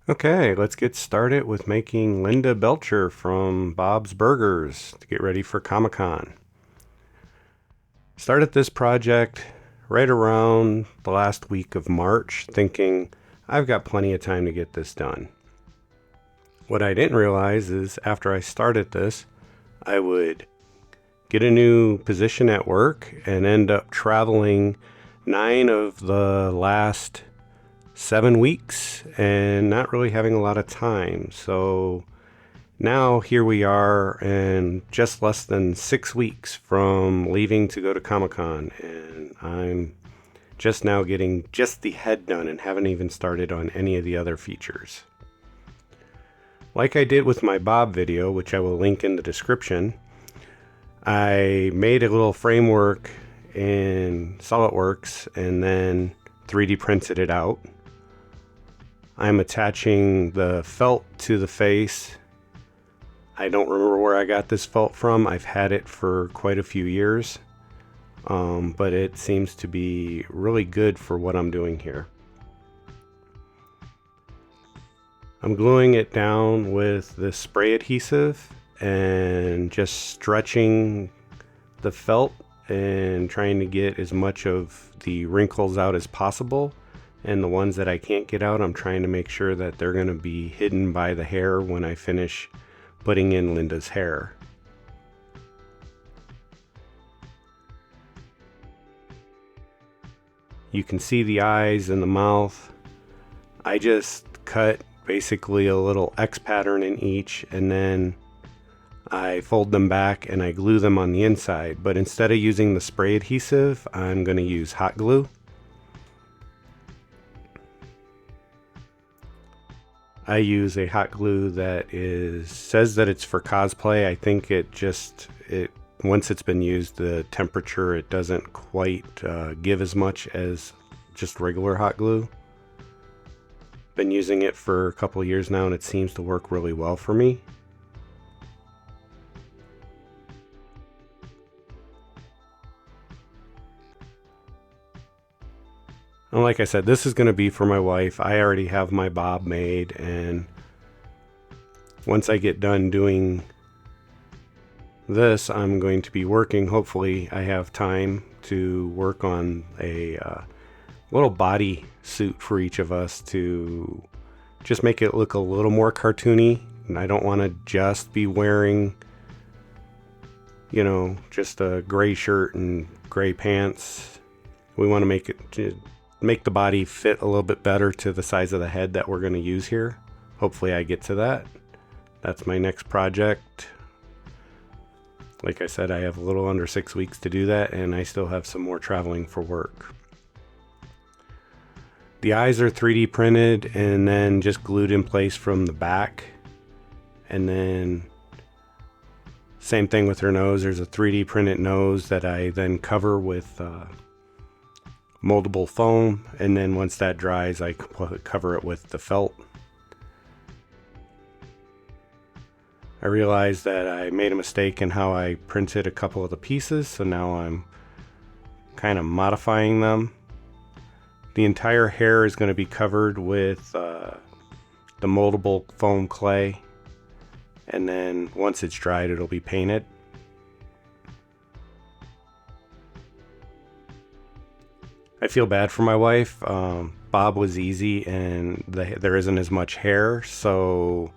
Okay, let's get started with making Linda Belcher from Bob's Burgers to get ready for Comic-Con. Started this project right around the last week of March, thinking I've got plenty of time to get this done. What I didn't realize is after I started this, I would get a new position at work and end up traveling 9 of the last 7 weeks and not really having a lot of time. So now here we are, and just less than 6 weeks from leaving to go to Comic-Con, and I'm just now getting just the head done and haven't even started on any of the other features. Like I did with my Bob video, which I will link in the description, I made a little framework in SolidWorks and then 3D printed it out. I'm attaching the felt to the face. I don't remember where I got this felt from. I've had it for quite a few years, but it seems to be really good for what I'm doing here. I'm gluing it down with this spray adhesive and just stretching the felt and trying to get as much of the wrinkles out as possible. And the ones that I can't get out, I'm trying to make sure that they're going to be hidden by the hair when I finish putting in Linda's hair. You can see the eyes and the mouth. I just cut basically a little X pattern in each, and then I fold them back and I glue them on the inside. But instead of using the spray adhesive, I'm going to use hot glue. I use a hot glue that says that it's for cosplay. I think once it's been used, the temperature, it doesn't quite give as much as just regular hot glue. Been using it for a couple of years now, and it seems to work really well for me. And like I said, this is going to be for my wife. I already have my Bob made, and once I get done doing this, I'm going to be working. Hopefully I have time to work on a little body suit for each of us to just make it look a little more cartoony. And I don't want to just be wearing, just a gray shirt and gray pants. We want to make the body fit a little bit better to the size of the head that we're going to use here. Hopefully I get to that. That's my next project. Like I said, I have a little under 6 weeks to do that, and I still have some more traveling for work. The eyes are 3D printed and then just glued in place from the back. And then same thing with her nose. There's a 3D printed nose that I then cover with moldable foam, and then once that dries, I cover it with the felt. I realized that I made a mistake in how I printed a couple of the pieces, so now I'm kind of modifying them. The entire hair is going to be covered with the moldable foam clay, and then once it's dried, it'll be painted. I feel bad for my wife. Bob was easy, and there isn't as much hair, so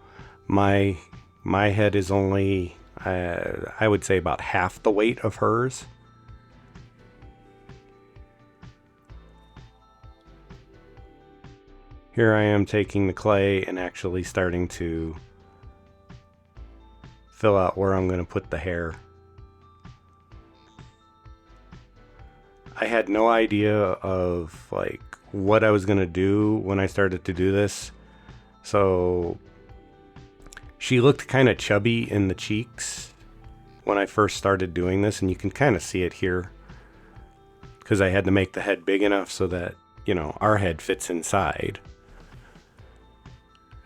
my head is only, I would say, about half the weight of hers. Here I am taking the clay and actually starting to fill out where I'm going to put the hair. I had no idea of what I was going to do when I started to do this. So she looked kind of chubby in the cheeks when I first started doing this, and you can kind of see it here because I had to make the head big enough so that, our head fits inside.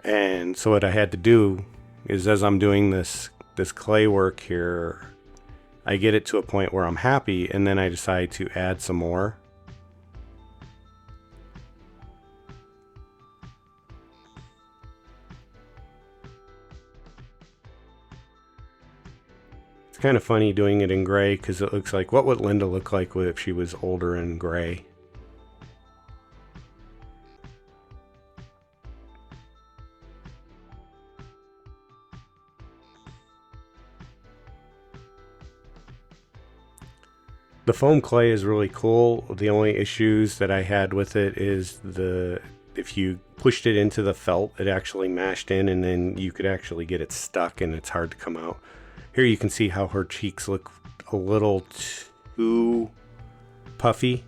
And so what I had to do is, as I'm doing this clay work here, I get it to a point where I'm happy, and then I decide to add some more. kind of funny doing it in gray because it looks like, what would Linda look like if she was older in gray? The foam clay is really cool. The only issues that I had with it is if you pushed it into the felt, it actually mashed in, and then you could actually get it stuck and it's hard to come out. Here you can see how her cheeks look a little too puffy.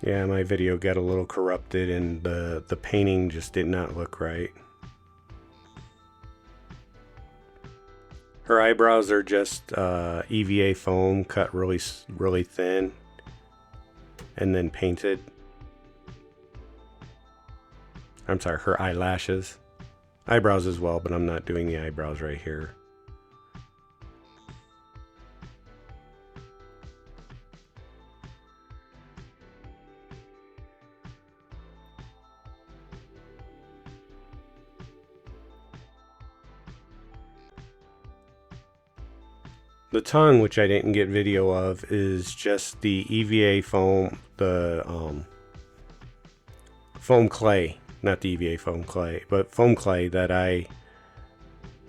Yeah, my video got a little corrupted and the painting just did not look right. Her eyebrows are just EVA foam cut really thin and then painted. I'm sorry, her eyelashes. Eyebrows as well, but I'm not doing the eyebrows right here. The tongue, which I didn't get video of, is just the EVA foam, the foam clay, not the EVA foam clay, but foam clay that I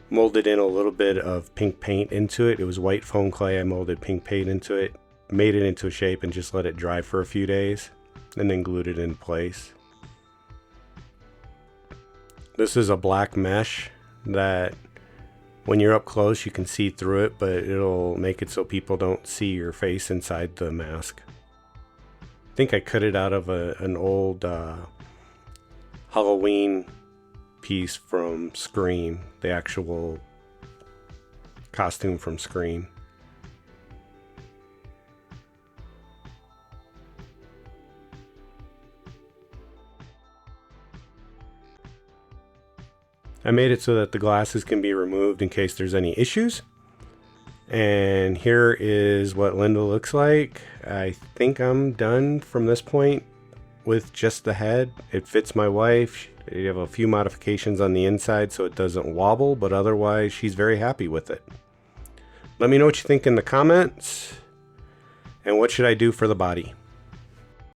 molded in a little bit of pink paint into it. It was white foam clay. I molded pink paint into it, made it into a shape, and just let it dry for a few days, and then glued it in place. This is a black mesh that when you're up close you can see through it, but it'll make it so people don't see your face inside the mask. I think I cut it out of an old Halloween piece from Scream, the actual costume from Scream. I made it so that the glasses can be removed in case there's any issues. And here is what Linda looks like. I think I'm done from this point with just the head. It fits my wife. You have a few modifications on the inside so it doesn't wobble, but otherwise she's very happy with it. Let me know what you think in the comments. And what should I do for the body?